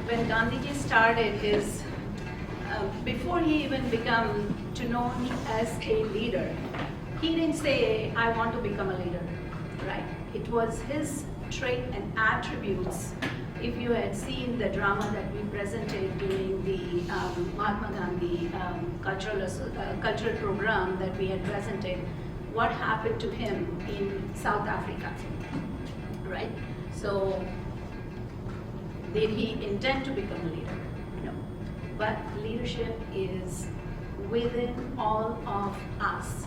when Gandhiji started his, before he even became to know as a leader, he didn't say, I want to become a leader, right? It was his trait and attributes. If you had seen the drama that we presented during the Mahatma Gandhi cultural program that we had presented, what happened to him in South Africa, right? So, did he intend to become a leader? No. But leadership is within all of us.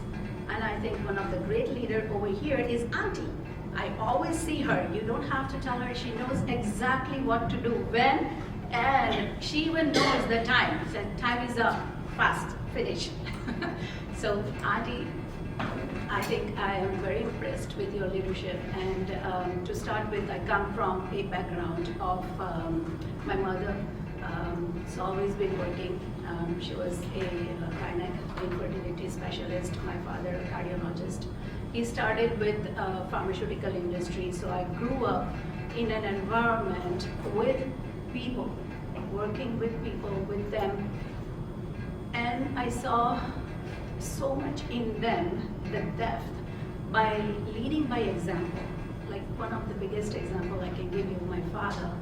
And I think one of the great leaders over here is Auntie. I always see her. You don't have to tell her. She knows exactly what to do, when, and she even knows the time. Said, time is up, fast, finish. So, Auntie, I think I am very impressed with your leadership. And to start with, I come from a background of my mother. Has always been working. She was a gynec infertility specialist. My father, a cardiologist. He started with pharmaceutical industry, so I grew up in an environment with people, working with people, with them, and I saw so much in them, the depth, by leading by example. Like one of the biggest example I can give you, my father,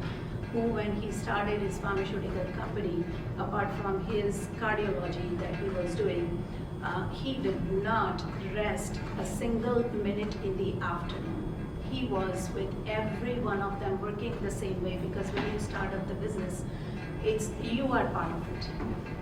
who when he started his pharmaceutical company, apart from his cardiology that he was doing, he did not rest a single minute in the afternoon. He was with every one of them working the same way, because when you start up the business, it's you are part of it,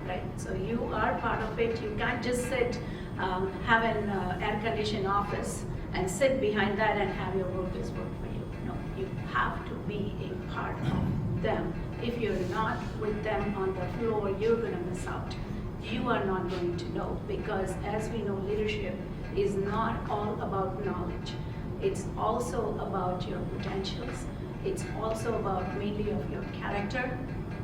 right? So you are part of it. You can't just sit, have an air-conditioned office and sit behind that and have your workers work for you. No, you have to be a part of them. If you're not with them on the floor, you're going to miss out. You are not going to know, because as we know, leadership is not all about knowledge. It's also about your potentials. It's also about mainly of your character.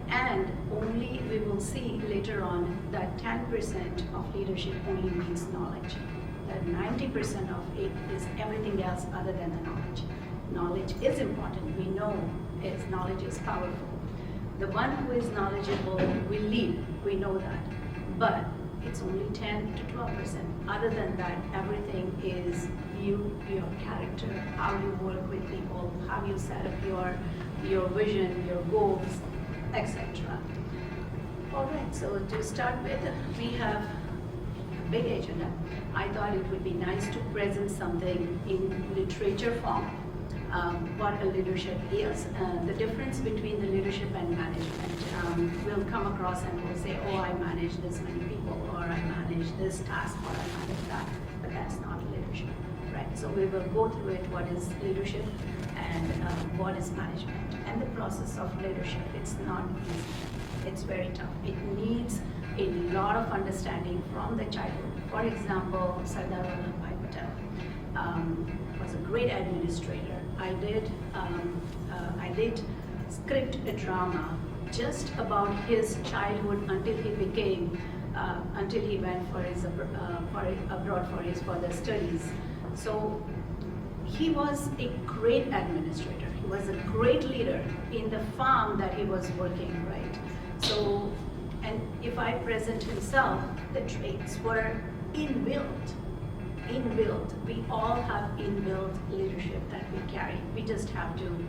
And only we will see later on that 10% of leadership only means knowledge. That 90% of it is everything else other than the knowledge. Knowledge is important. We know knowledge is powerful. The one who is knowledgeable will lead. We know that. But it's only 10 to 12%. Other than that, everything is you, your character, how you work with people, how you set up your vision, your goals, etc. All right, so to start with, we have a big agenda. I thought it would be nice to present something in literature form, what a leadership is, the difference between the leadership and management. We'll come across and we'll say, oh, I manage this many people, or I manage this task, or I manage that, but that's not leadership, right? So we will go through it, what is leadership and what is management. And the process of leadership, it's not easy, it's very tough. It needs a lot of understanding from the childhood. For example, Sardar Vallabhbhai Patel was a great administrator. I did script a drama just about his childhood until he became, until he went for his abroad for his further studies. So he was a great administrator. He was a great leader in the farm that he was working, right? So, and if I present himself, the traits were inbuilt. We all have inbuilt leadership that we carry. We just have to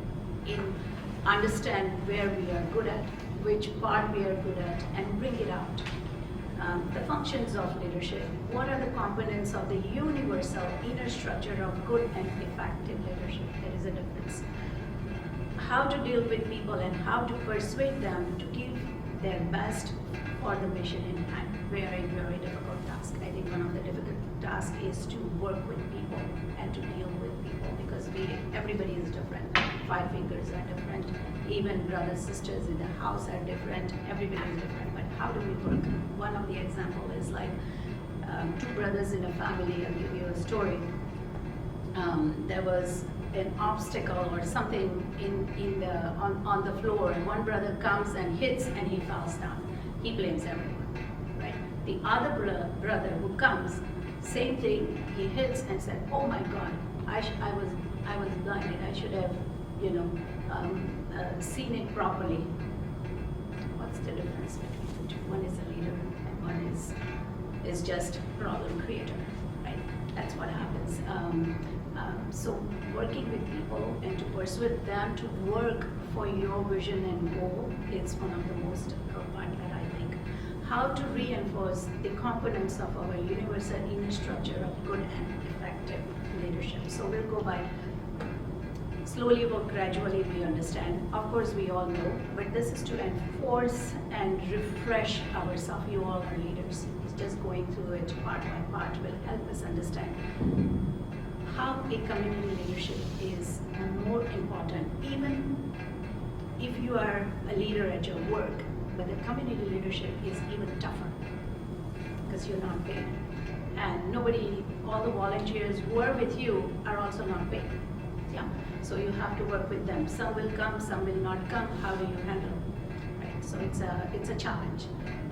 understand where we are good at, which part we are good at, and bring it out. The functions of leadership. What are the components of the universal inner structure of good and effective leadership? There is a difference. How to deal with people and how to persuade them to give their best for the mission in hand. Very, very difficult task. I think one of the difficult tasks is to work with people and to deal with people, because everybody is different. 5 fingers are different. Even brothers, sisters in the house are different. Everybody is different. But how do we work? One of the example is like 2 brothers in a family. I'll give you a story. There was an obstacle or something on the floor, and one brother comes and hits and he falls down. He blames everyone, right? The other brother who comes, same thing, he hits and said, oh my God, I was blinded. I should have, seen it properly. what's the difference between the two. One is a leader and one is just problem creator, right? That's what happens. So working with people and to persuade them to work for your vision and goal is one of the most profound that I think. How to reinforce the components of our universal inner structure of good and effective leadership. So we'll go by slowly but gradually we understand. Of course we all know, but this is to enforce and refresh ourselves. You all are leaders. It's just going through it part by part will help us understand how a community leadership is more important, even if you are a leader at your work, but the community leadership is even tougher because you're not paid. And nobody, all the volunteers who are with you are also not paid. Yeah? So you have to work with them. Some will come, some will not come. How do you handle it? Right? So it's a challenge.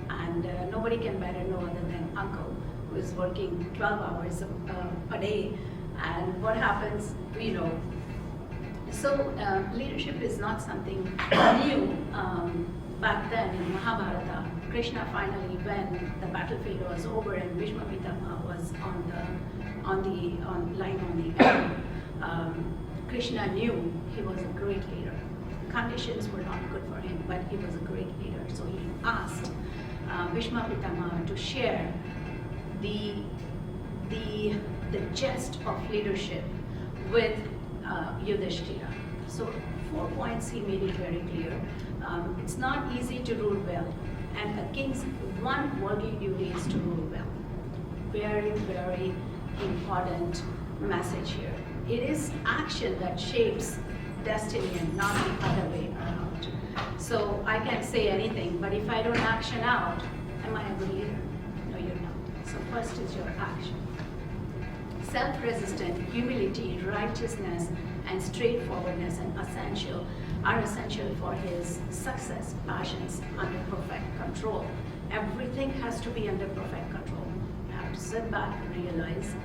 And nobody can better know other than Uncle, who is working 12 hours a day. And what happens, we know. So leadership is not something new. Back then in Mahabharata, Krishna finally, when the battlefield was over and Bhishma Pitama was on the end, Krishna knew he was a great leader. Conditions were not good for him, but he was a great leader. So he asked Bhishma Pitama to share the gist of leadership with Yudhishthira. So 4 points he made it very clear. It's not easy to rule well, and a king's one worldly duty is to rule well. Very, very important message here. It is action that shapes destiny and not the other way around. So I can say anything, but if I don't action out, am I a good leader? No, you're not. So first is your action. Self-resistant, humility, righteousness, and straightforwardness are essential for his success. Passions under perfect control. Everything has to be under perfect control. You have to sit back, realize,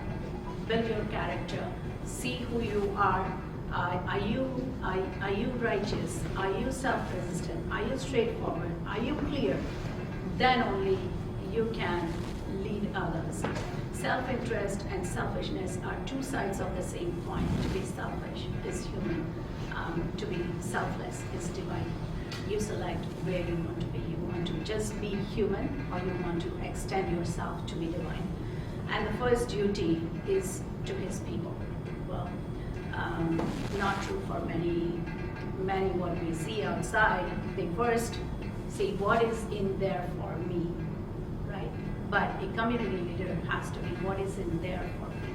build your character, see who you are. Are you righteous? Are you self-resistant? Are you straightforward? Are you clear? Then only you can lead others. Self-interest and selfishness are two sides of the same coin. To be selfish is human. To be selfless is divine. You select where you want to be. You want to just be human, or you want to extend yourself to be divine. And the first duty is to his people. Well, not true for many what we see outside. They first see what is in there for me, right? But a community leader has to be what is in there for me.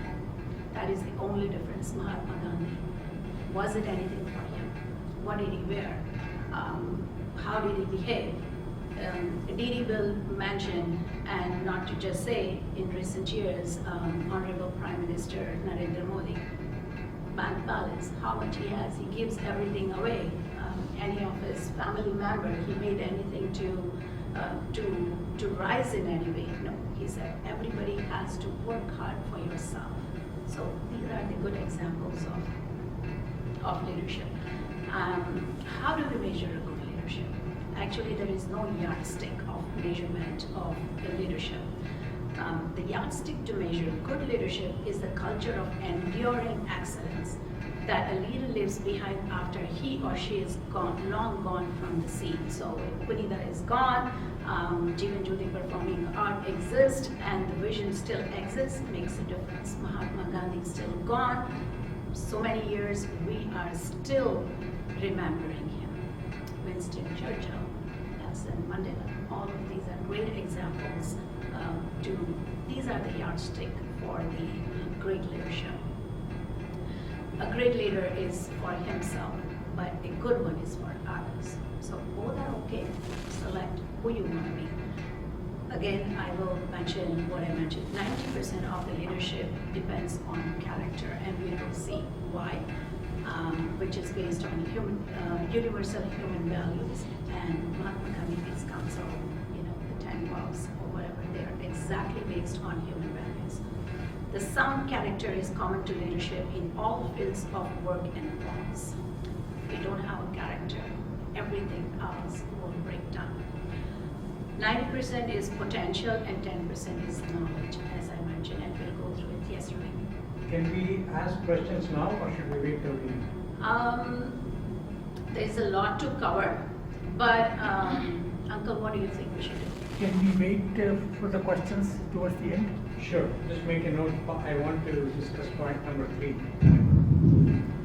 That is the only difference. Mahatma Gandhi, was it anything for him? What did he wear? How did he behave? Did he build mansion? And not to just say, in recent years, Honorable Prime Minister Narendra Modi, Bank Palace, how much he has, he gives everything away. Any of his family member, he made anything to rise in any way. No, he said everybody has to work hard for yourself. So these are the good examples of leadership. How do we measure a good leadership? Actually, there is no yardstick of measurement of the leadership. The yardstick to measure good leadership is the culture of enduring excellence that a leader leaves behind after he or she is long gone from the scene. So Punita is gone, Jeevan Jyoti performing art exists, and the vision still exists, makes a difference. Mahatma Gandhi is still gone. So many years, we are still remembering him. Winston Churchill, Nelson Mandela, all of these are great examples. These are the yardstick for the great leadership. A great leader is for himself, but a good one is for others. So both are okay. Select who you want to be. Again, I will mention what I mentioned. 90% of the leadership depends on character, and we will see why, which is based on universal human values. And Mahatma Gandhi's council, the 10 vows or whatever, they are exactly based on human values. The sound character is common to leadership in all fields of work and thoughts. If we don't have a character, everything else will break down. 90% is potential and 10% is knowledge, as I mentioned, and we'll go through it. Yes, Ruby. Can we ask questions now or should we wait till the end? There's a lot to cover, but Uncle, what do you think we should do? Can we wait for the questions towards the end? Sure. Just make a note. I want to discuss point number 3.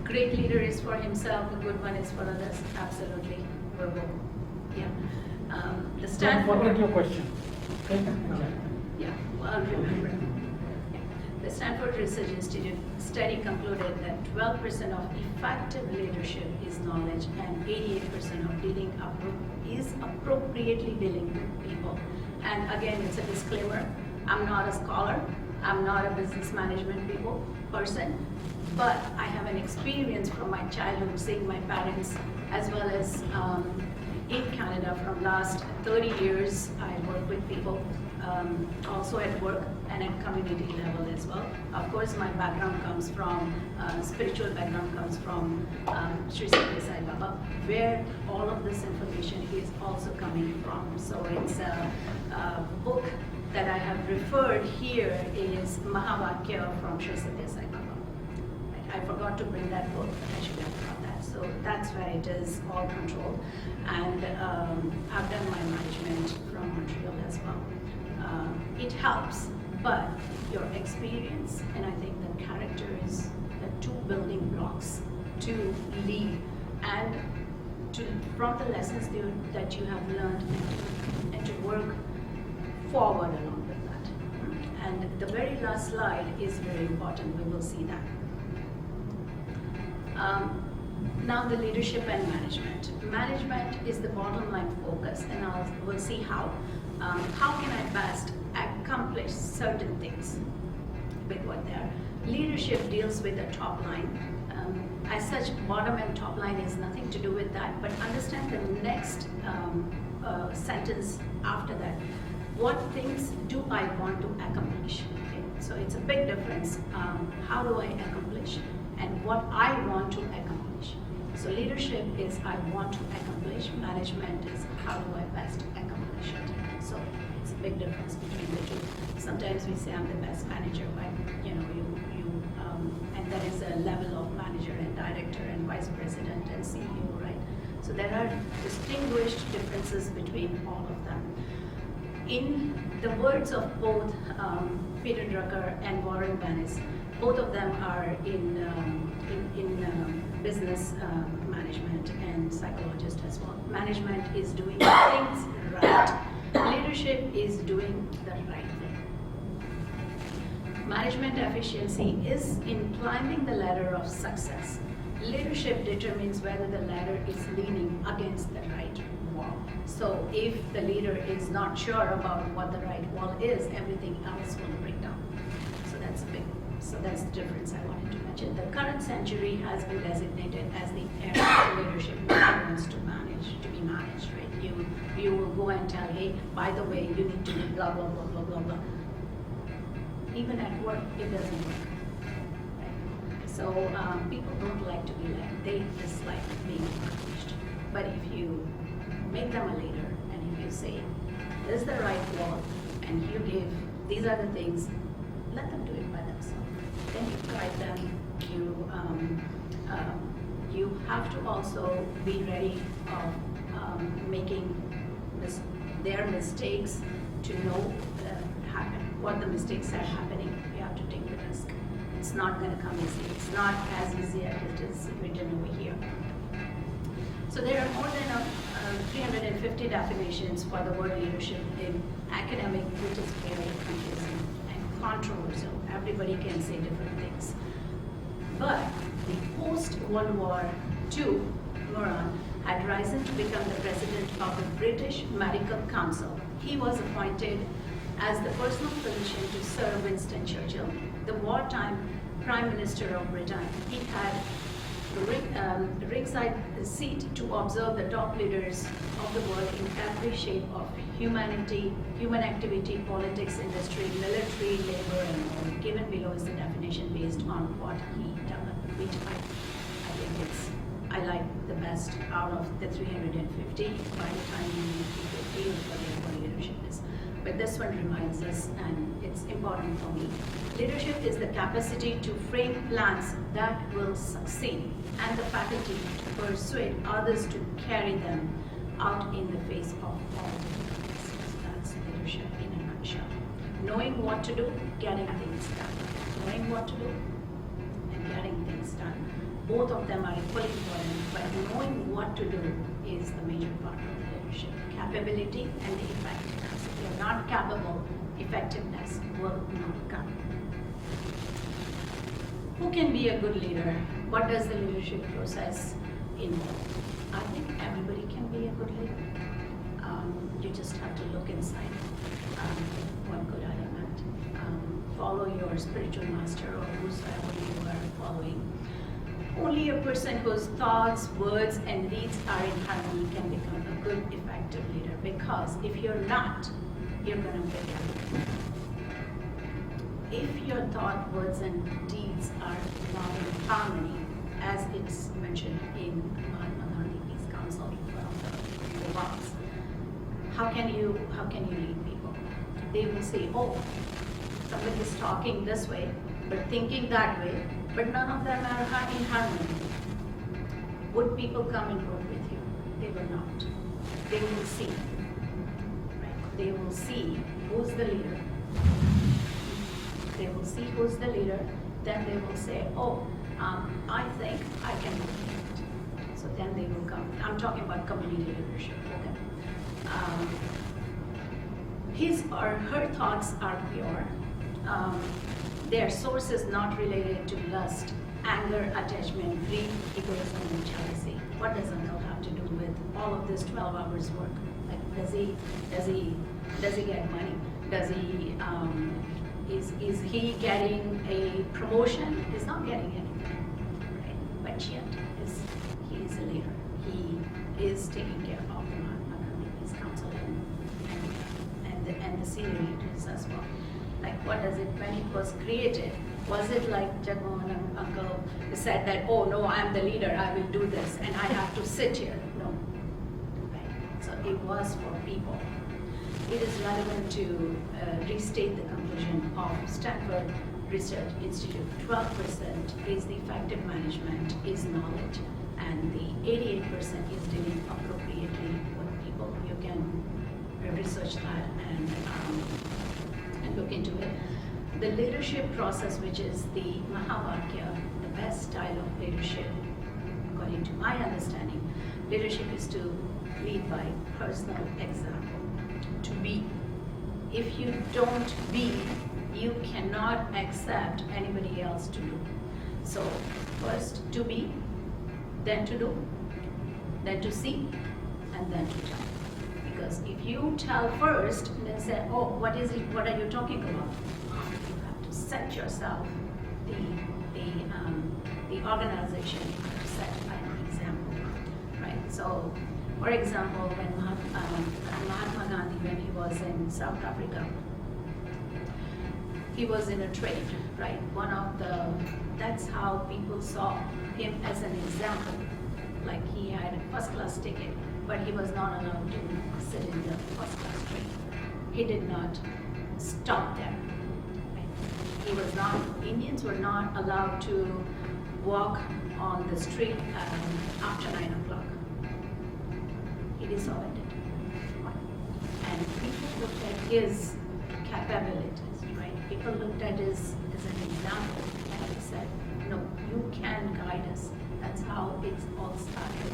Great leader is for himself, a good one is for others. Absolutely. Yeah. The Don't Stanford. forget your question. Okay? Yeah, well, I'll remember. Yeah. The Stanford Research Institute study concluded that 12% of effective leadership is knowledge and 88% of dealing is appropriately dealing with people. And again, it's a disclaimer. I'm not a scholar. I'm not a business management person, but I have an experience from my childhood seeing my parents as well as in Canada from last 30 years. I work with people also at work and at community level as well. Of course, my background comes from, spiritual background comes from Sri Satya Sai Baba, where all of this information is also coming from. So it's a book that I have referred here is Mahavakya from Sri Satya Sai Baba. I forgot to bring that book, but I should have brought that. So that's where it is all controlled. And I've done my management from Montreal as well. It helps, but your experience and I think the character is the 2 building blocks to lead and from the lessons that you have learned and to work forward along with that. And the very last slide is very important. We will see that. Now the leadership and management. Management is the bottom line focus, and we'll see how. How can I best accomplish certain things with what they are. Leadership deals with the top line. As such, bottom and top line is nothing to do with that, but understand the next sentence after that. What things do I want to accomplish? Okay? So it's a big difference. How do I accomplish? And what I want to accomplish. So leadership is I want to accomplish. Management is how do I best accomplish it. So it's a big difference between the two. Sometimes we say I'm the best manager, but and that is a level of manager and director and vice president and CEO, right? So there are distinguished differences between all of them. In the words of both Peter Drucker and Warren Bennis, both of them are in business management and psychologist as well. Management is doing things right. Leadership is doing the right thing. Management efficiency is in climbing the ladder of success. Leadership determines whether the ladder is leaning against the right wall. So if the leader is not sure about what the right wall is, everything else will break down. So that's the difference I wanted to mention. The current century has been designated as the era of leadership that wants to be managed, right? You will go and tell, hey, by the way, you need to do blah, blah, blah, blah, blah, blah. Even at work, it doesn't work. Right? So people don't like to be led. They dislike being managed. But if you make them a leader, and if you say, this is the right wall, and you give, these are the things, let them do it by themselves. Then you guide them. You have to also be ready of making their mistakes to know what the mistakes are happening. You have to take the risk. It's not going to come easy. It's not as easy as it is written over here. So there are more than 350 definitions for the word leadership in academic, which is very confusing and controversial. Everybody can say different things. But the post-World War II Moran had risen to become the president of the British Medical Council. He was appointed as the personal physician to Sir Winston Churchill, the wartime Prime Minister of Britain. He had a ringside seat to observe the top leaders of the world in every shape of human activity, politics, industry, military, labor, and more. Given below is the definition based on what he done, which I think I like the best out of the 350. By the time you need 250 for the leadership. but this one reminds us, and it's important for me. Leadership is the capacity to frame plans that will succeed and the faculty to persuade others to carry them out in the face of all difficulties. That's leadership in a nutshell. Knowing what to do, getting things done. Knowing what to do and getting things done. Both of them are equally important, but knowing what to do is the major part of leadership. Capability and the effectiveness. If you're not capable, effectiveness will not come. Who can be a good leader? What does the leadership process involve? I think everybody can be a good leader. You just have to look inside. What good element? Follow your spiritual master or whosoever you are following. Only a person whose thoughts, words, and deeds are in harmony can become a good, effective leader. Because if you're not, you're going to fail. If your thought, words, and deeds are not in harmony, as it's mentioned in Mahatma Gandhi's counsel from the box, how can you lead people? They will say, oh, somebody is talking this way, but thinking that way, but none of them are in harmony. Would people come and work with you? They will not. They will see. Right? They will see who's the leader. They will see who's the leader. Then they will say, oh, I think I can do it. So then they will come. I'm talking about community leadership. Okay? His or her thoughts are pure. Their source is not related to lust, anger, attachment, greed, egoism, and jealousy. What does uncle have to do with all of this 12 hours work? Like, does he get money? Does he is he getting a promotion? He's not getting anything, right? But yet he is a leader. He is taking care of the Mahatma Gandhi's counsel and the senior leaders as well. Like, what does it, when it was created, was it like Jagmohan and uncle said that, oh no, I'm the leader, I will do this, and I have to sit here? No. Right? So it was for people. It is relevant to restate the conclusion of Stanford Research Institute. 12% is the effective management is knowledge, and the 88% is dealing appropriately with people. You can research that and look into it. The leadership process, which is the Mahavakya, the best style of leadership, according to my understanding, leadership is to lead by personal example, to be. If you don't be, you cannot accept anybody else to do. So first to be, then to do, then to see, and then to tell. Because if you tell first and then say, oh, what is it, what are you talking about? You have to set yourself, the organization, to set an example, right? So, for example, when Mahatma Gandhi, when he was in South Africa, he was in a trade, right? That's how people saw him as an example. Like, he had a first-class ticket, but he was not allowed to sit in the first-class train. He did not stop there. Right? He was not, Indians were not allowed to walk on the street after 9 o'clock. He dissolved it. And people looked at his capabilities, right? People looked at his as an example, and they said, no, you can guide us. That's how it's all started.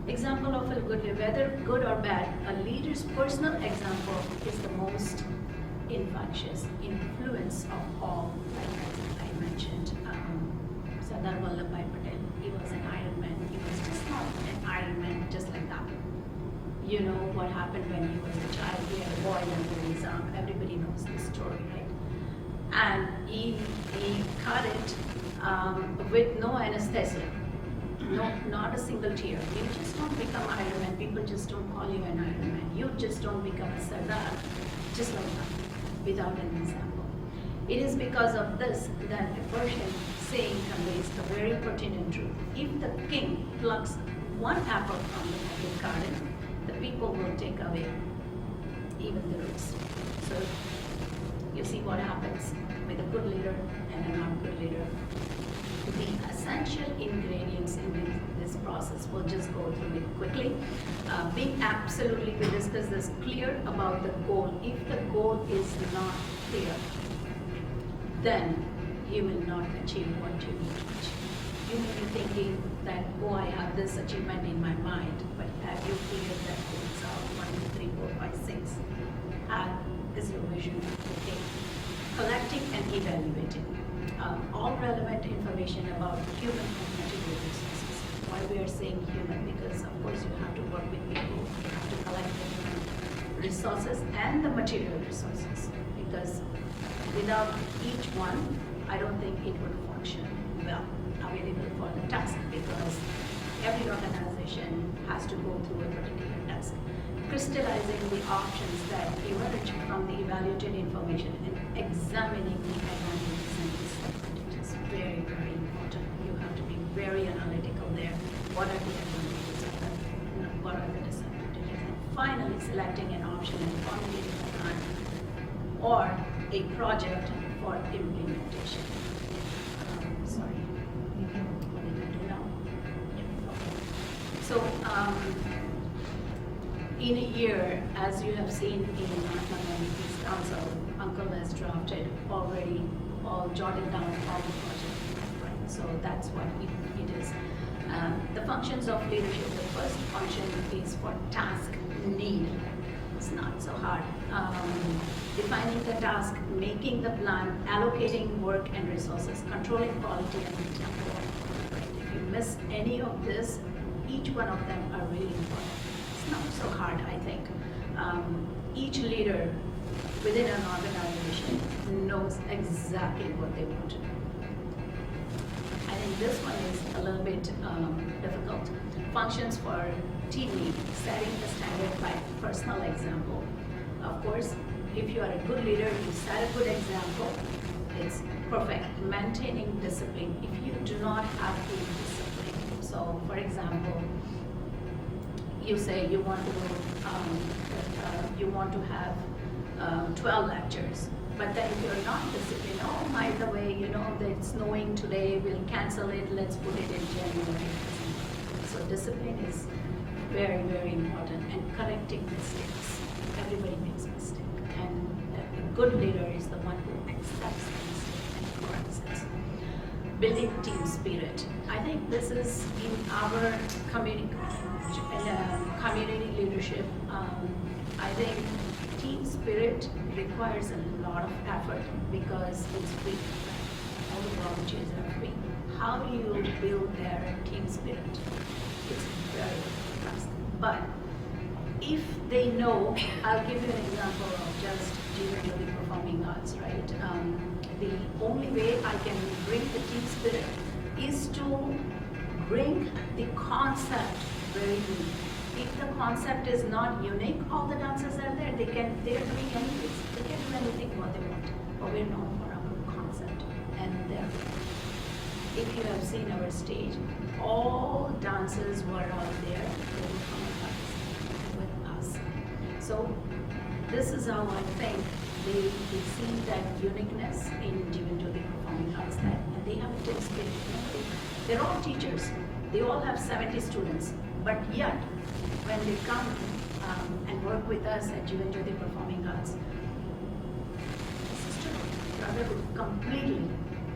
Example of a good leader, whether good or bad, a leader's personal example is the most infectious influence of all. Like I mentioned, Sardar Vallabhbhai Patel, he was an Iron Man. He was just not an Iron Man just like that. You know what happened when he was a child, he had a boy under his arm. Everybody knows the story, right? And he cut it with no anesthesia. No, not a single tear. You just don't become Iron Man. People just don't call you an Iron Man. You just don't become a Sardar just like that, without an example. It is because of this that the Persian saying conveys a very pertinent truth. If the king plucks one apple from the garden, the people will take away even the roots. So you see what happens with a good leader and a not good leader. The essential ingredients in this process, we'll just go through it quickly. Being absolutely, we discussed this, clear about the goal. If the goal is not clear, then you will not achieve what you need to achieve. You may be thinking that, oh, I have this achievement in my mind, but have you figured that goals out 1, 2, 3, 4, 5, 6? Is your vision okay? Collecting and evaluating all relevant information about human and material resources. Why we are saying human? Because of course you have to work with people, you have to collect the human resources and the material resources. Because without each one, I don't think it would function well, available for the task, because every organization has to go through a particular task. Crystallizing the options that emerge from the evaluated information and examining the advantages and disadvantages. Very, very important. You have to be very analytical there. What are the advantages of that? What are the disadvantages? And finally, selecting an option and formulating a plan or a project for implementation. Sorry. What did I do now? Yeah, okay. So, in a year, as you have seen in Mahatma Gandhi's council, Uncle has drafted already, all jotted down all the projects, right? So that's what it is. The functions of leadership, the first function is for task need. It's not so hard. Defining the task, making the plan, allocating work and resources, controlling quality and tempo. Right? If you miss any of this, each one of them are really important. It's not so hard, I think. Each leader within an organization knows exactly what they want to do. I think this one is a little bit difficult. Functions for team lead, setting the standard by personal example. Of course, if you are a good leader, you set a good example, it's perfect. Maintaining discipline. If you do not have good discipline, so for example, you say you want to have 12 lectures, but then if you're not disciplined, oh, by the way, you know that it's snowing today, we'll cancel it, let's put it in January. So discipline is very, very important, and correcting mistakes. Everybody makes mistakes, and a good leader is the one who accepts the mistake and corrects it. Building team spirit. I think this is in our community leadership. I think team spirit requires a lot of effort because it's free. All the volunteers are free. How do you build their team spirit? It's very fast. But if they know, I'll give you an example of just the performing arts, right? The only way I can bring the team spirit is to bring the concept very unique. If the concept is not unique, all the dancers are there. They're doing anything. They can do anything what they want. But we're known for our concept. And therefore, if you have seen our stage, all dancers were out there. They will come and participate with us. So this is how I think they see that uniqueness in the performing arts, that and they have a team spirit. They're all teachers. They all have 70 students. But yet, when they come and work with us at the Performing Arts, sister, brother, completely,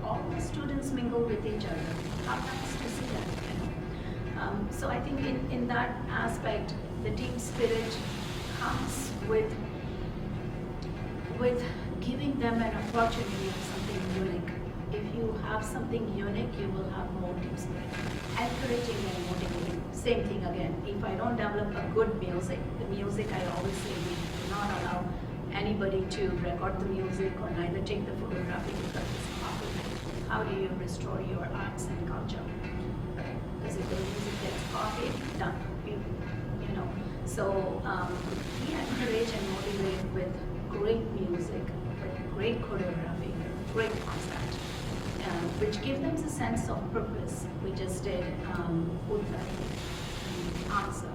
all the students mingle with each other. How nice to see that, you know? So I think in that aspect, the team spirit comes with giving them an opportunity of something unique. If you have something unique, you will have more team spirit. Encouraging and motivating. Same thing again. If I don't develop a good music, the music I always say we do not allow anybody to record the music or neither take the photography because it's copyright. How do you restore your arts and culture? Because if the music gets copied, done. You know. So we encourage and motivate with great music, with great choreography, great concept. Which give them a sense of purpose. We just did answer.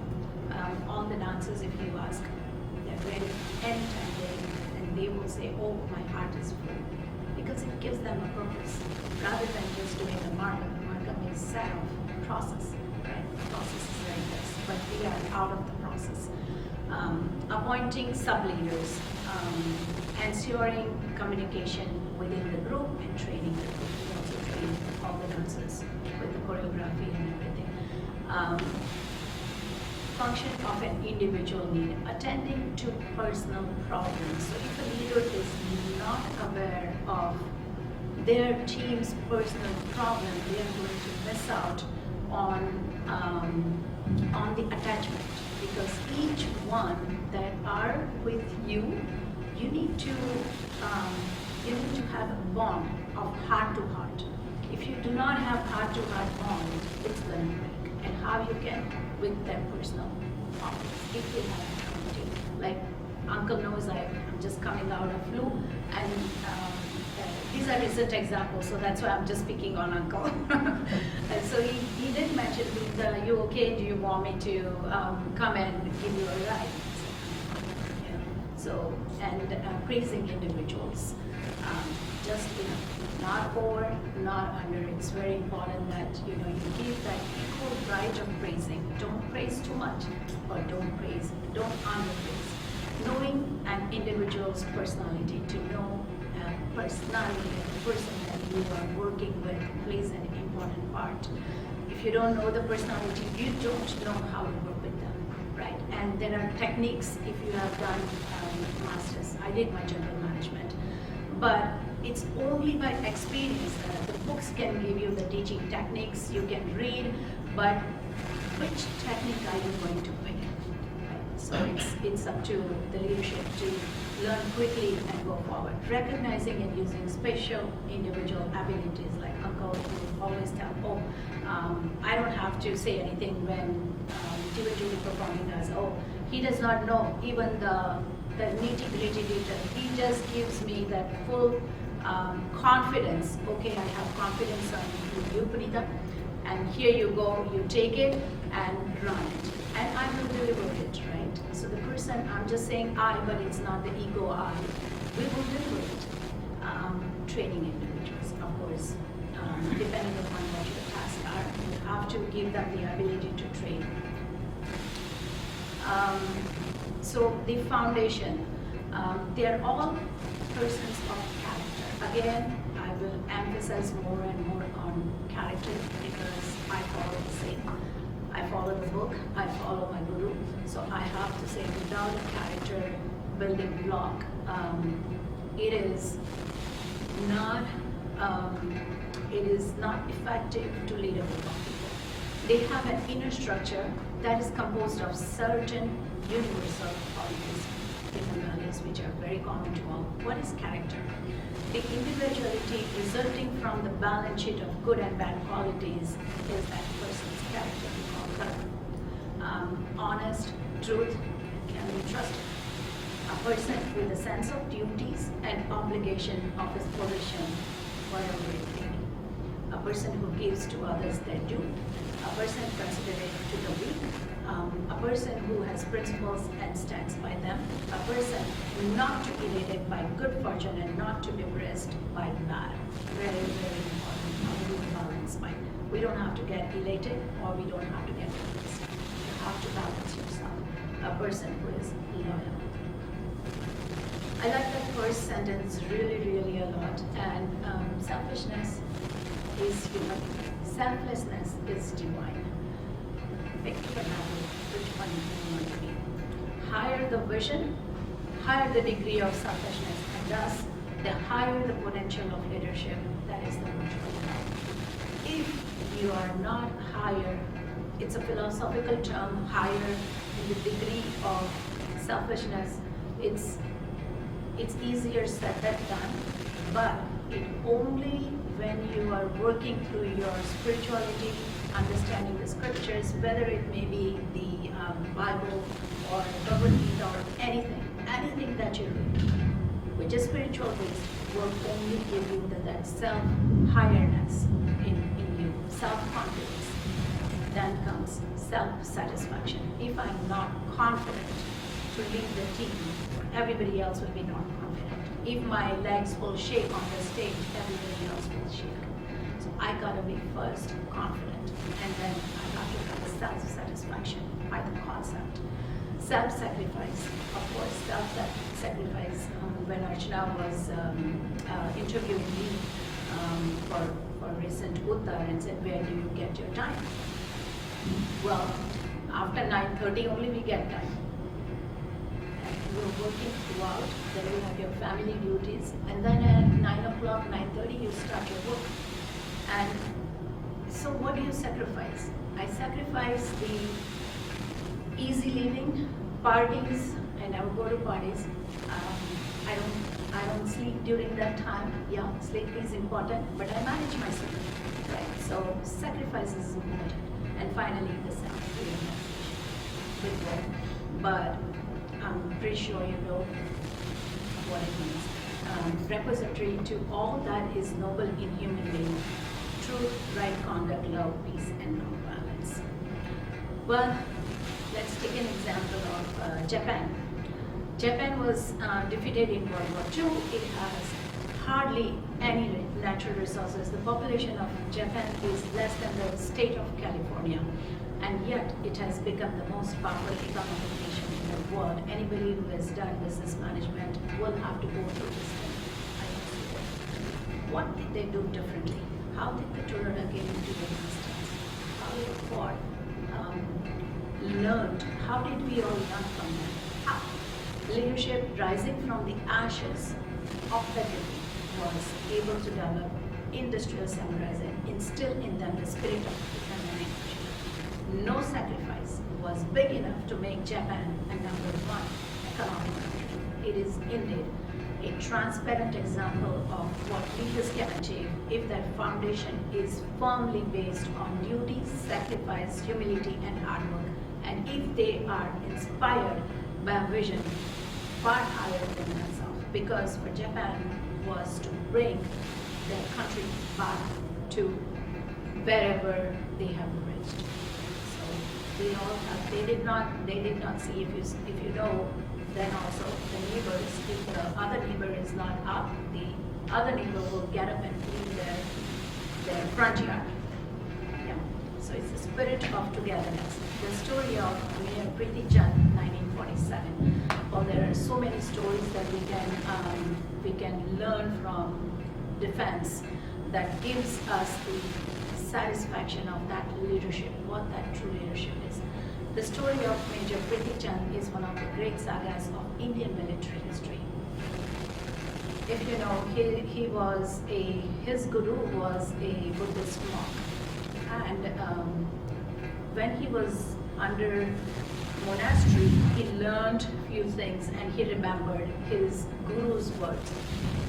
All the dancers, if you ask, they're I read it anytime they will say, oh, my heart is full. Because it gives them a purpose, rather than just doing a markup. Markup is set of process, right? Process is like this, but we are out of the process. Appointing sub-leaders, ensuring communication within the group and training the group. We also train all the dancers with the choreography and everything. Function of an individual need, attending to personal problems. So if a leader is not aware of their team's personal problem, they are going to miss out on the attachment, because each one that are with you, you need to have a bond of heart to heart. If you do not have heart to heart bond, it's going to break. And how you can with their personal problems, if they have accountability. Like Uncle knows I'm just coming out of flu, and these are recent examples, so that's why I'm just speaking on Uncle. And so he did mention, are you okay? Do you want me to come and give you a ride? So, and praising individuals, just not over, not under. It's very important that you give that equal right of praising. Don't praise too much, or don't underpraise. Knowing an individual's personality, to know personality of the person that you are working with plays an important part. If you don't know the personality, you don't know how to work with them, right? And there are techniques. If you have done masters, I did my general management, but it's only by experience that the books can give you the teaching techniques you can read, but which technique are you going to pick? Right? So it's up to the leadership to learn quickly and go forward. Recognizing and using special individual abilities, like Uncle will always tell, I don't have to say anything when Julie performing does. He does not know even the nitty-gritty detail. He just gives me that full confidence. Okay, I have confidence on you, Punita, and here you go, you take it and run it. And I will deliver it, right? So the person, I'm just saying I, but it's not the ego I. We will deliver it. Training individuals, of course, depending upon what your tasks are, you have to give them the ability to train. So the foundation, they are all persons of character. Again, I will emphasize more and more on character, because I follow the same. I follow the book, I follow my guru. So I have to say, without a character building block, it is not effective to lead a group of people. They have an inner structure that is composed of certain universal qualities, different values, which are very common to all. What is character? The individuality resulting from the balance sheet of good and bad qualities is that person's character, we call character. Honest, truth, can be trusted. A person with a sense of duties and obligation of his position, whatever it may be. A person who gives to others their due. A person considerate to the weak. A person who has principles and stands by them. A person not to be elated by good fortune and not to be depressed by bad. Very, very important. How do you balance mind? We don't have to get elated, or we don't have to get depressed. You have to balance yourself. A person who is loyal. I like that first sentence really, really a lot. And selfishness is human. Selflessness is divine. Pick your level, which one you want to be. Higher the vision, higher the degree of selfishness, and thus the higher the potential of leadership. That is the virtual life. If you are not higher, it's a philosophical term, higher in the degree of selfishness, it's easier said than done, but it only when you are working through your spirituality, understanding the scriptures, whether it may be the Bible or Bhagavad Gita or anything that you read, which is spiritual based, will only give you that self-highness in you, self-confidence. Then comes self-satisfaction. If I'm not confident to lead the team, everybody else will be not confident. If my legs will shake on the stage, everybody else will shake. So I gotta be first confident, and then I got to have self-satisfaction by the concept. Self-sacrifice, of course, self-sacrifice. When Archana was interviewing me for recent Uttar and said, where do you get your time? Well, after 9:30 only we get time. And you're working throughout, then you have your family duties, and then at 9 o'clock, 9:30 you start your work. And so what do you sacrifice? I sacrifice the easy living, parties, and I would go to parties. I don't sleep during that time. Yeah, sleep is important, but I manage my sleep, right? So sacrifice is important. And finally, the self-realization with work. But I'm pretty sure you know what it means. Repository to all that is noble in human being: truth, right conduct, love, peace, and non-violence. Well, let's take an example of Japan. Japan was defeated in World War II. It has hardly any natural resources. The population of Japan is less than the state of California, and yet it has become the most powerful economic nation in the world. Anybody who has done business management will have to go through this thing. I don't see that. What did they do differently? How did the Toyota get into existence? How they fought, learned? How did we all learn from them? How? Leadership rising from the ashes of the defeat was able to develop industrial samurais and instill in them the spirit of determination. No sacrifice was big enough to make Japan a #1 economic country. It is indeed a transparent example of what leaders can achieve if their foundation is firmly based on duty, sacrifice, humility, and hard work, and if they are inspired by a vision far higher than themselves. Because for Japan was to bring their country back to wherever they have reached. So they did not see, if you know, then also the neighbors, if the other neighbor is not up, the other neighbor will get up and clean their front yard. Yeah. So it's the spirit of togetherness. The story of Mayor Priti Chand, 1947. Well, there are so many stories that we can learn from defense that gives us the satisfaction of that leadership, what that true leadership is. The story of Major Priti Chand is one of the great sagas of Indian military history. If you know, his guru was a Buddhist monk, and when he was under monastery, he learned few things and he remembered his guru's words.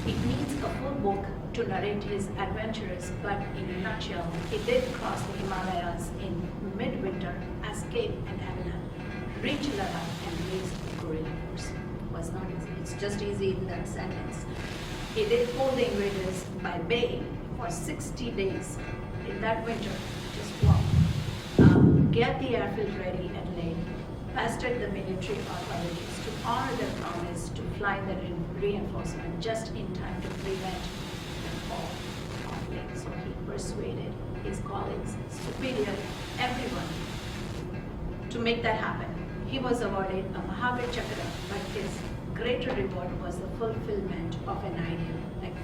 It needs a full book to narrate his adventures, but in a nutshell, he did cross the Himalayas in midwinter, escape an avalanche, reach Ladakh, and raise the guerrilla force. Was not easy. It's just easy in that sentence. He did hold the invaders by bay for 60 days in that winter, just walk. Get the airfield ready at Leh, pestered the military authorities to honor their promise to fly the reinforcement just in time to prevent the fall of Leh. So he persuaded his colleagues, superior, everyone, to make that happen. He was awarded a Mahavir Chakra, but his greater reward was the fulfillment of an ideal. Like,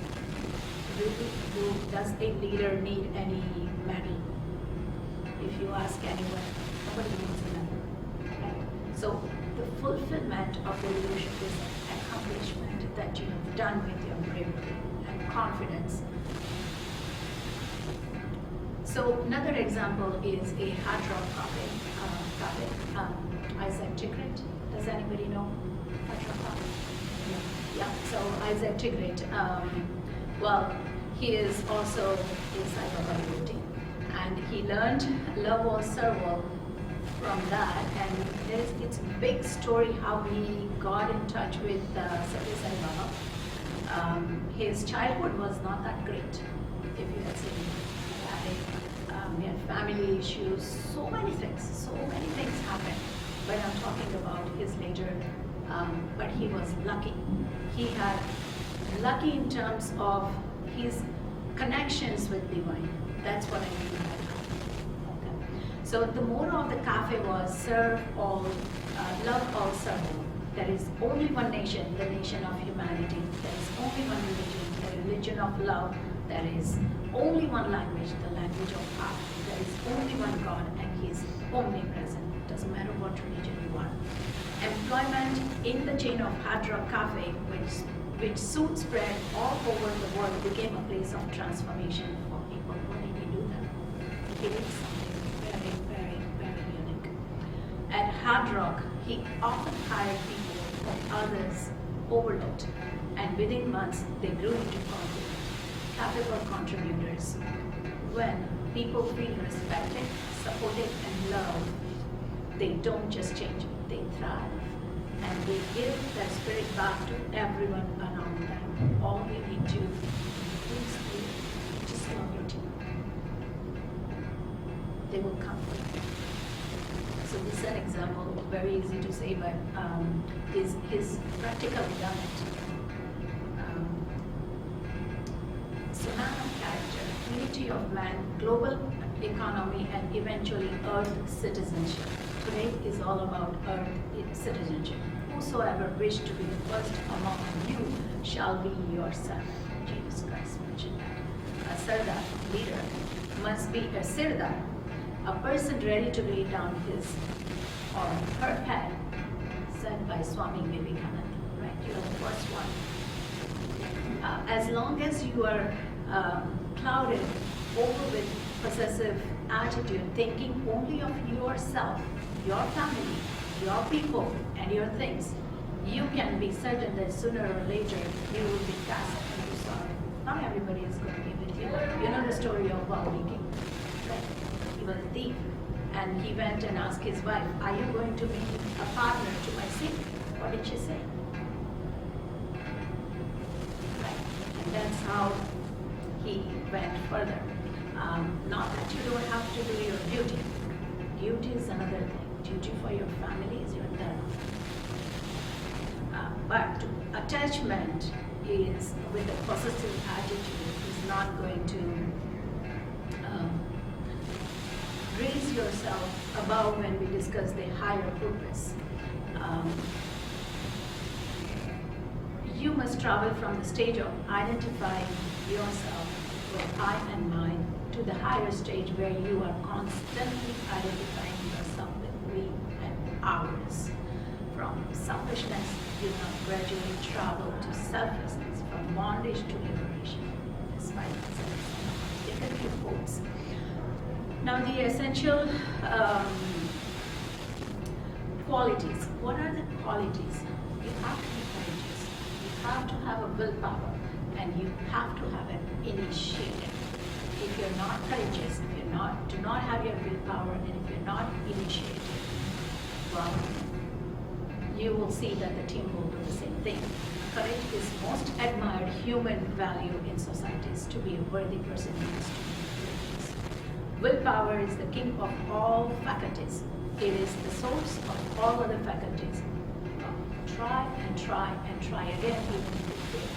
does a leader need any medal? If you ask anyone, nobody needs a medal. Right? So the fulfillment of the leadership is an accomplishment that you have done with your bravery and confidence. So another example is a hard rock topic. Isaac Tigrit. Does anybody know hard rock topic? Yeah. So Isaac Tigrit. Well, he is also a Sai devotee, and he learned love or serval from that. And it's a big story how he got in touch with Satya Sai Baba. His childhood was not that great, if you had seen. He had family issues, so many things happened. But I'm talking about his later but he was lucky. He had lucky in terms of his connections with divine. That's what I mean by that. Okay. So the motto of the cafe was serve all, love all, serve all. There is only one nation, the nation of humanity. There is only one religion, the religion of love. There is only one language, the language of art. There is only one God, and He is omnipresent. Doesn't matter what religion you are. Employment in the chain of Hard Rock Cafe, which soon spread all over the world, became a place of transformation for people. What did he do then? He did something very, very, very unique. At Hard Rock, he often hired people whom others overlooked, and within months, they grew into capable contributors. When people feel respected, supported, and loved, they don't just change, they thrive. And they give their spirit back to everyone around them. All you need to do is just love your team. They will come for you. So this is an example, very easy to say, but he's practically done it. So man of character, unity of man, global economy, and eventually earth citizenship. Today is all about earth citizenship. Whosoever wish to be the first among you shall be your son. Jesus Christ mentioned that. A Sardar leader must be a Sirdar, a person ready to lay down his or her head, said by Swami Vivekananda. Right? You are the first one. As long as you are clouded over with possessive attitude, thinking only of yourself, your family, your people, and your things, you can be certain that sooner or later you will be cast into sorrow. Not everybody is going to be with you. You know the story of Valmiki, right? He was a thief, and he went and asked his wife, "Are you going to be a partner to my sin?" What did she say? Right. And that's how he went further. Not that you don't have to do your duty. Duty is another thing. Duty for your family is your dharma. But attachment is with a possessive attitude is not going to raise yourself above when we discuss the higher purpose. You must travel from the stage of identifying yourself with I and mine to the higher stage where you are constantly identifying yourself with we and ours. From selfishness, you now gradually travel to selflessness, from bondage to liberation. Despite take a few quotes. Now the essential qualities. What are the qualities? You have to be courageous. You have to have a willpower, and you have to have an initiative. If you're not courageous, if you do not have your willpower, and if you're not initiative, well, you will see that the team will do the same thing. Courage is most admired human value in societies. To be a worthy person needs to be courageous. Willpower is the king of all faculties. It is the source of all other faculties. Try and try and try again, even if you fail.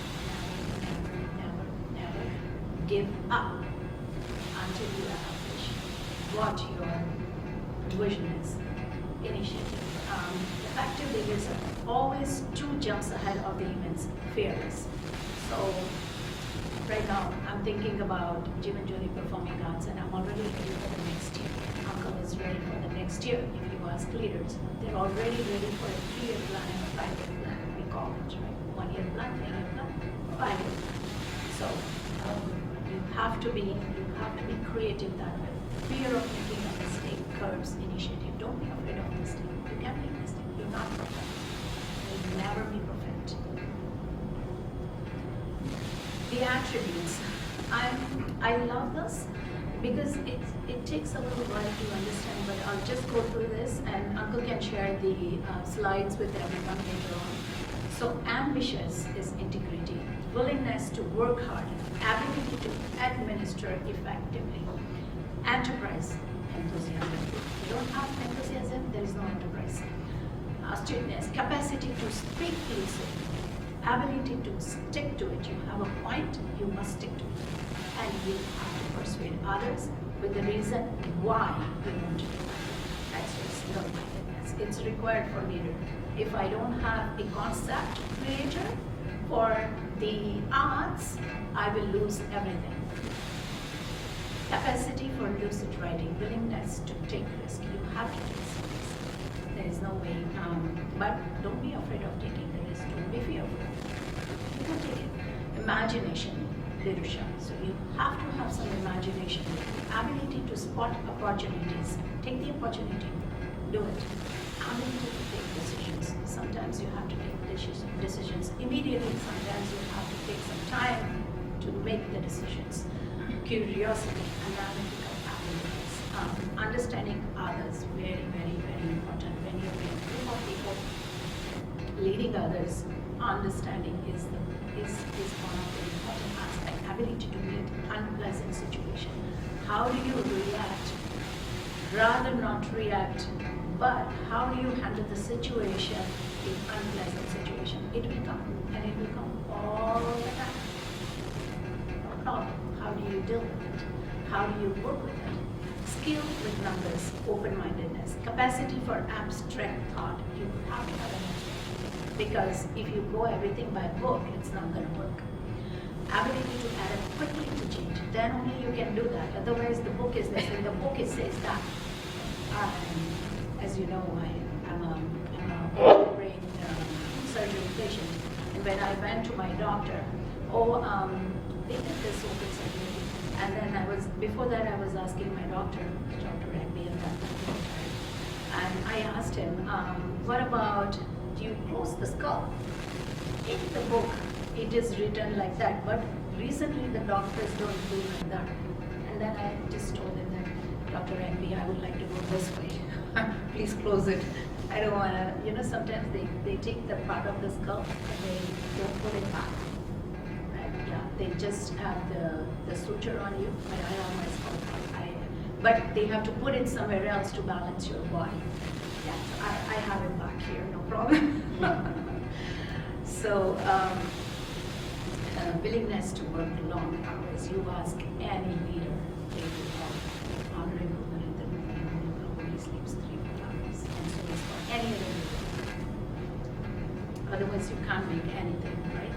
Never give up until you accomplish what your vision is. Initiative. Effective leaders are always 2 jumps ahead of the events, fearless. So right now I'm thinking about Jivan Jyoti performing arts, and I'm already ready for the next year. Uncle is ready for the next year. If you ask leaders, they're already ready for a 3-year plan and a 5-year plan. We call it, right? 1-year plan, 3-year plan, 5-year plan. So you have to be creative that way. Fear of making a mistake curbs initiative. Don't be afraid of mistake. You can make mistake. You're not perfect. You'll never be perfect. The attributes. I love this because it takes a little while to understand, but I'll just go through this, and Uncle can share the slides with everyone later on. So ambitious is integrity, willingness to work hard, ability to administer effectively, enterprise, enthusiasm. If you don't have enthusiasm, there is no enterprise. astuteness, capacity to speak easily, ability to stick to it. You have a point, you must stick to it. And you have to persuade others with the reason why you want to do it. That's just no-mindedness. It's required for leader. If I don't have a concept creator for the arts, I will lose everything. Capacity for lucid writing, willingness to take risk. You have to take some risk. There is no way, but don't be afraid of taking the risk. Don't be fearful. You can take it. Imagination, leadership. So you have to have some imagination, ability to spot opportunities. Take the opportunity, do it. Ability to take decisions. Sometimes you have to take decisions immediately. Sometimes you have to take some time to make the decisions. Curiosity, analytical abilities, understanding others, very, very, very important. When you're in a group of people leading others, understanding is one of the important aspects. Ability to meet unpleasant situation. How do you react? Rather not react, but how do you handle the situation in unpleasant situation? It will come, and it will come all the time. No problem. How do you deal with it? How do you work with it? Skill with numbers, open-mindedness, capacity for abstract thought. You have to have an abstract, because if you go everything by book, it's not going to work. Ability to adapt quickly to change. Then only you can do that. Otherwise, the book is this, and the book it says that. As you know, I'm a brain surgery patient, and when I went to my doctor, they did this open surgery, and then before that I was asking my doctor, Dr. Ragby, at that time, and I asked him, what about, do you close the skull? In the book, it is written like that, but recently the doctors don't do like that. And then I just told him that, Dr. Ragby, I would like to go this way. Please close it. I don't want to, sometimes they take the part of the skull and they don't put it back. Yeah, they just have the suture on you, but I have my skull. But they have to put it somewhere else to balance your body. Yeah, so I have it back here, no problem. So, willingness to work long hours. You ask any leader, they will call Honorable Punita Patel only sleeps 3 hours, and so is for any other leader. Otherwise, you can't make anything, right?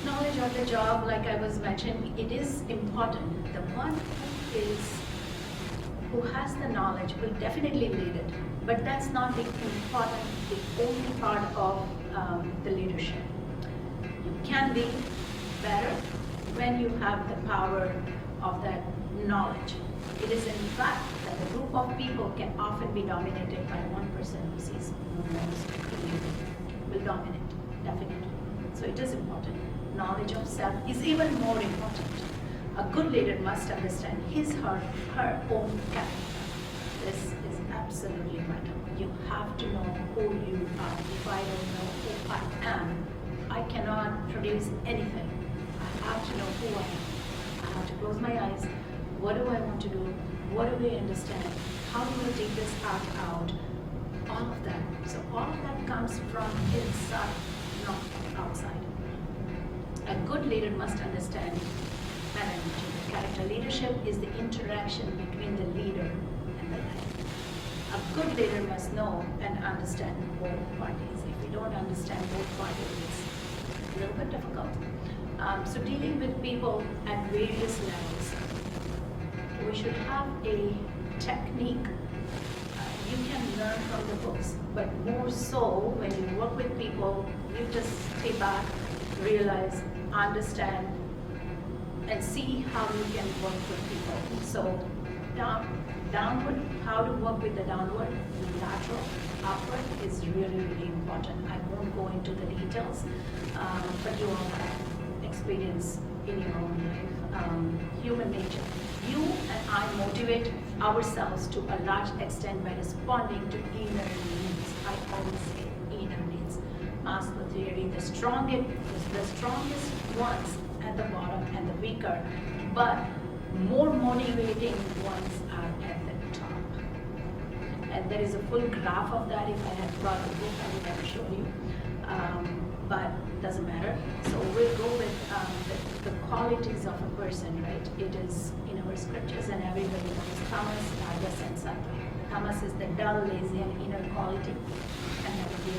Knowledge of the job, like I was mentioning, it is important. The one who has the knowledge will definitely lead it, but that's not the only part of the leadership. You can lead better when you have the power of that knowledge. It is in fact that the group of people can often be dominated by one person who sees will dominate, definitely. So it is important. Knowledge of self is even more important. A good leader must understand his or her own character. This is absolutely vital. You have to know who you are. If I don't know who I am, I cannot produce anything. I have to know who I am. I have to close my eyes. What do I want to do? What do we understand? How do we take this art out? All of that. So all of that comes from inside, not outside. A good leader must understand management. Character leadership is the interaction between the leader and the led. A good leader must know and understand both parties. If we don't understand both parties, it's a little bit difficult. So dealing with people at various levels, we should have a technique. You can learn from the books, but more so when you work with people, you just stay back, realize, understand, and see how you can work with people. So downward, how to work with the downward, lateral, upward is really, really important. I won't go into the details, but you all have experience in your own life. Human nature. You and I motivate ourselves to a large extent by responding to inner needs. I always say inner needs. Maslow theory, the strongest ones at the bottom and the weaker, but more motivating ones are at the top. And and there is a full graph of that. If I had brought the book, I would have shown you. But doesn't matter. So we'll go with the qualities of a person, right? It is in our scriptures, and everybody knows Thomas, Rajas, and Sattva. Thomas is the dull, lazy, and inner quality, and that would be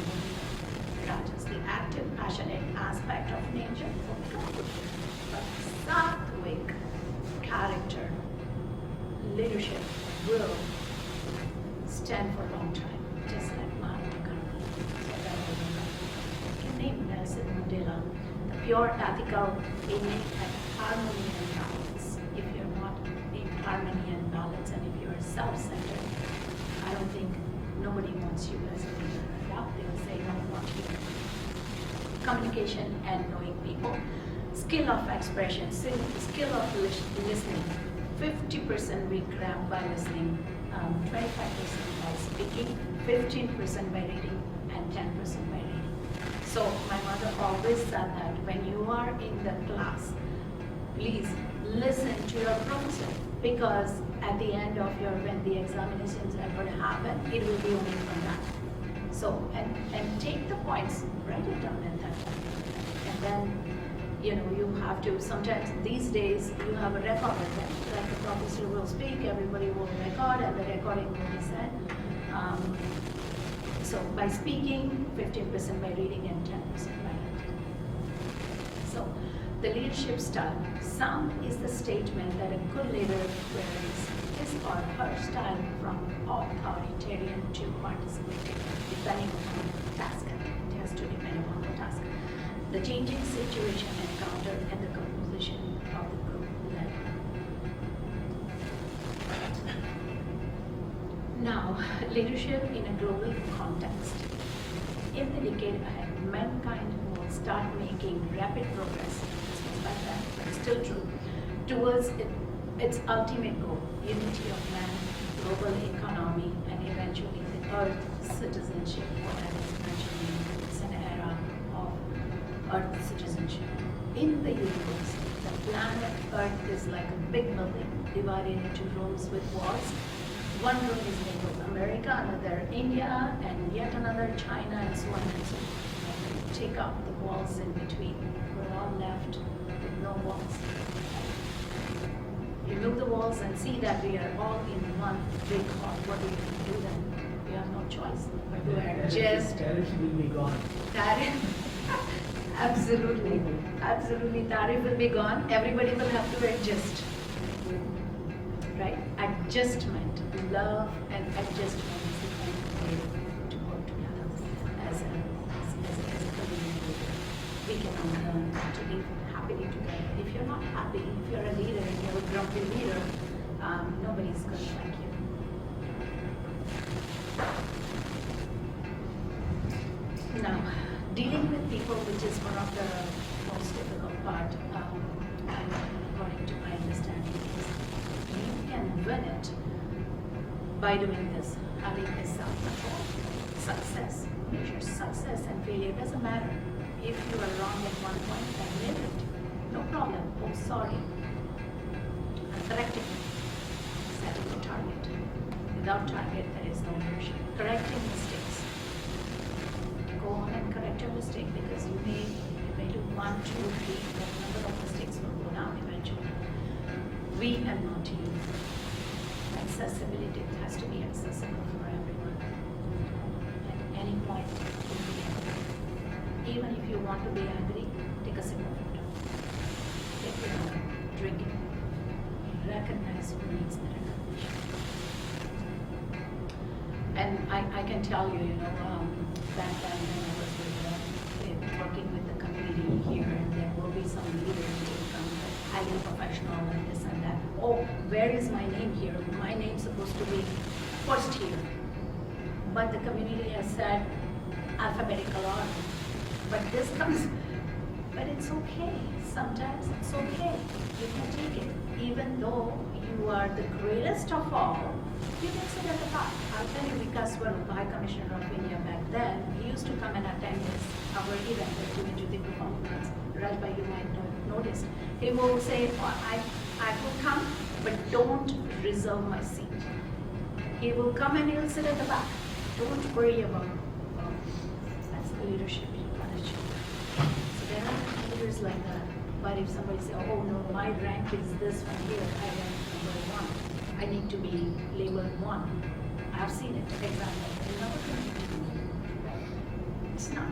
Rajas, the active, passionate aspect of nature. But Sattvic character, leadership, will stand for a long time, just like Mahatma Gandhi. So that will be you can name Nelson Mandela, the pure, ethical, innate, and harmony and balance. If you're not in harmony and balance, and if you're self-centered, I don't think nobody wants you as a leader. Yeah, they will say, no, not you. Communication and knowing people. Skill of expression, skill of listening. 50% we grab by listening, 25% by speaking, 15% by reading, and 10% by reading. So my mother always said that when you are in the class, please listen to your professor, because at the end of when the examinations are going to happen, it will be only from that. So, and take the points, write it down at that time. And then, you have to, sometimes these days, you have a recorder, like the professor will speak, everybody will record, and the recording will be sent. So by speaking, 15% by reading, and 10% by writing. So the leadership style. Some is the statement that a good leader varies his or her style from authoritarian to participating, depending on the task. It has to depend upon the task, the changing situation encountered, and the composition of the group led. Now, leadership in a global context. In the decade ahead, mankind will start making rapid progress, this was back then, but still true, towards its ultimate goal, unity of man, global economy, and eventually the earth citizenship, what I was mentioning. It's an era of earth citizenship. In the universe, the planet Earth is like a big building divided into rooms with walls. One room is labeled America, another India, and yet another China, and so on and so forth. And you take out the walls in between. We're all left with no walls. Remove the walls and see that we are all in one big hall. What do we do then? We have no choice. But we are just... Tariffs will be gone. Absolutely. Absolutely. Tariff will be gone. Everybody will have to adjust. Right? Adjustment. Love and adjustment is the kind of way to work together as a community. We can all learn to live happily together. If you're not happy, if you're a leader and you're a grumpy leader, nobody's going to like you. Now, dealing with people, which is one of the most difficult part, according to my understanding, is you can win it by doing this, having a self-control. Success, measure success and failure, doesn't matter. If you are wrong at one point, then live it. No problem. Oh, sorry. I'm correcting it. Setting a target. Without target, there is no leadership. Correcting mistakes. Go on and correct your mistake, because you may do 1, 2, 3, the number of mistakes will go down eventually. We and not you. Accessibility has to be accessible for everyone. At any point, even if you want to be angry, take a sip of water. Take your water, drink it. Recognize who needs the recognition. And I can tell you, back then when I was working with the community here, and there will be some leaders who will come highly professional and this and that. Oh, where is my name here? My name's supposed to be first here. But the community has said alphabetical order. But this comes, but it's okay. Sometimes it's okay. You can take it. Even though you are the greatest of all, you can sit at the back. I'll tell you, because High Commissioner of India back then, he used to come and attend our event at the conference. Rajbhai, you might have noticed. He will say, I will come, but don't reserve my seat. He will come and he'll sit at the back. Don't worry about it. That's the leadership you want to show. So there are leaders like that. But if somebody says, oh no, my rank is this one here, I rank number 1. I need to be labeled 1. I've seen it, example, in another community. It's not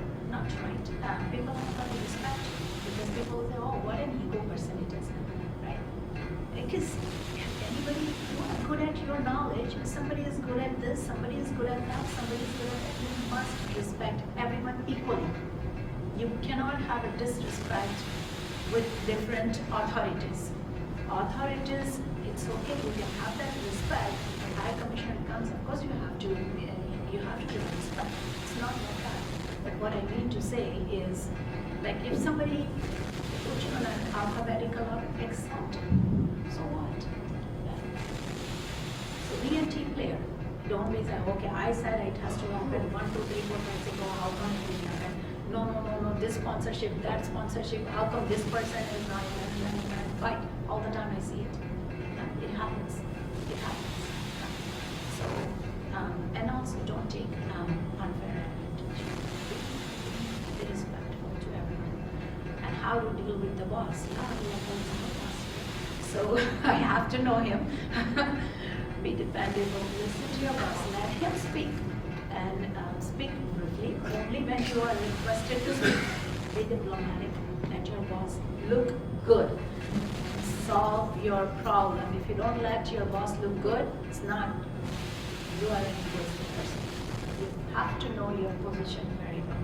right. People have got to respect you because people say, oh, what an ego person it is, right? Because anybody, you are good at your knowledge, somebody is good at this, somebody is good at that, somebody is good at that. You must respect everyone equally. You cannot have a disrespect with different authorities. Authorities, it's okay, you can have that respect. When high commissioner comes, of course you have to give respect. It's not like that. But what I mean to say is, like if somebody put you on an alphabetical order, accept it. So what? So be a team player. Don't be saying, okay, I said it has to happen 1, 2, 3, 4, 5, 6, oh, how come it didn't happen? No, this sponsorship, that sponsorship, how come this person is not fight? All the time I see it. It happens. It happens. So, and also don't take unfair advantage. Be respectful to everyone. And how to deal with the boss. So I have to know him. Be dependable. Listen to your boss. Let him speak. And speak briefly. Only when you are requested to speak. Be diplomatic. Let your boss look good. Solve your problem. If you don't let your boss look good, it's not, you are an egoistic person. You have to know your position very well.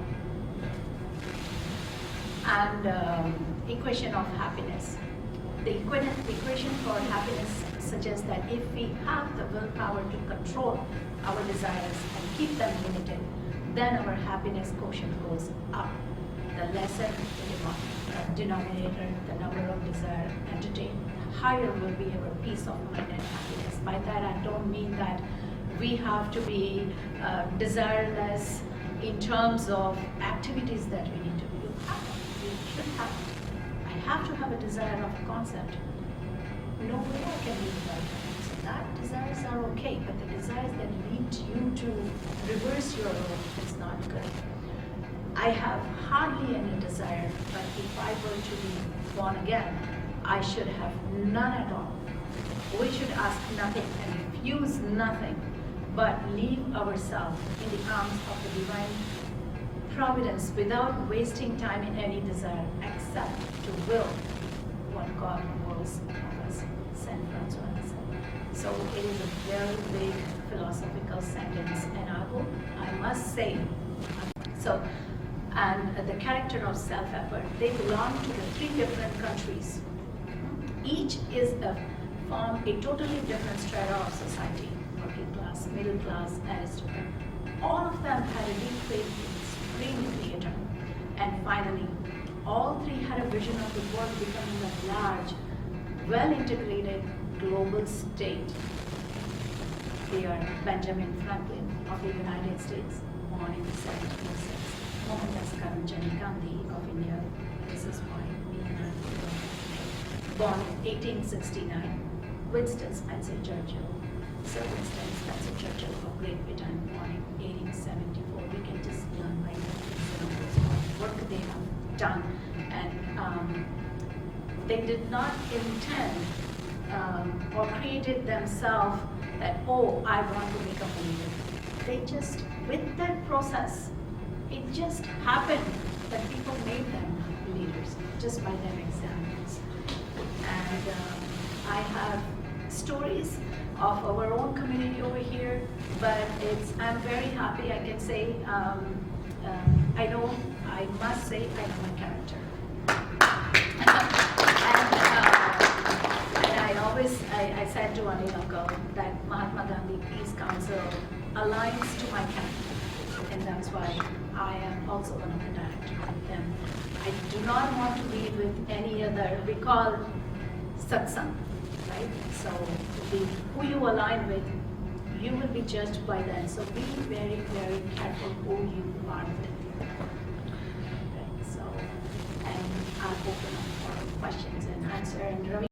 And equation of happiness. The equation for happiness suggests that if we have the willpower to control our desires and keep them limited, then our happiness quotient goes up. The lesser the denominator, the number of desire entertained, higher will be our peace of mind and happiness. By that I don't mean that we have to be desireless in terms of activities that we need to do. You should have. I have to have a desire of a concept. No way I can live without that. So that desires are okay, but the desires that lead you to reverse your role is not good. I have hardly any desire, but if I were to be born again, I should have none at all. We should ask nothing and refuse nothing, but leave ourselves in the arms of the divine providence without wasting time in any desire, except to will what God wills of us, sent from us. So it is a very big philosophical sentence, and I must say, and the character of self-effort, they belong to the 3 different countries. Each is form a totally different strata of society, working class, middle class, aristocrat. All of them had a deep faith in supreme creator. And finally, all 3 had a vision of the world becoming a large, well-integrated global state. They are Benjamin Franklin of the United States, born in 1706. Gandhi of India, this is why we are born in 1869. Winston Spencer Churchill, Sir Winston Spencer Churchill of Great Britain, born in 1874. We can just learn by what they have done, and they did not intend or created themselves that, oh, I want to become a leader. They just, with that process, it just happened that people made them leaders just by their examples. And I have stories of our own community over here, but I'm very happy I can say, I must say I know my character. And I said to Anil uncle that Mahatma Gandhi Peace Council aligns to my character. And that's why I am also one of the directors of them. I do not want to be with any other, we call satsang, right? So who you align with, you will be judged by that. So be very, very careful who you are with. Right? So, and I'll open up for questions and answer. And Ravi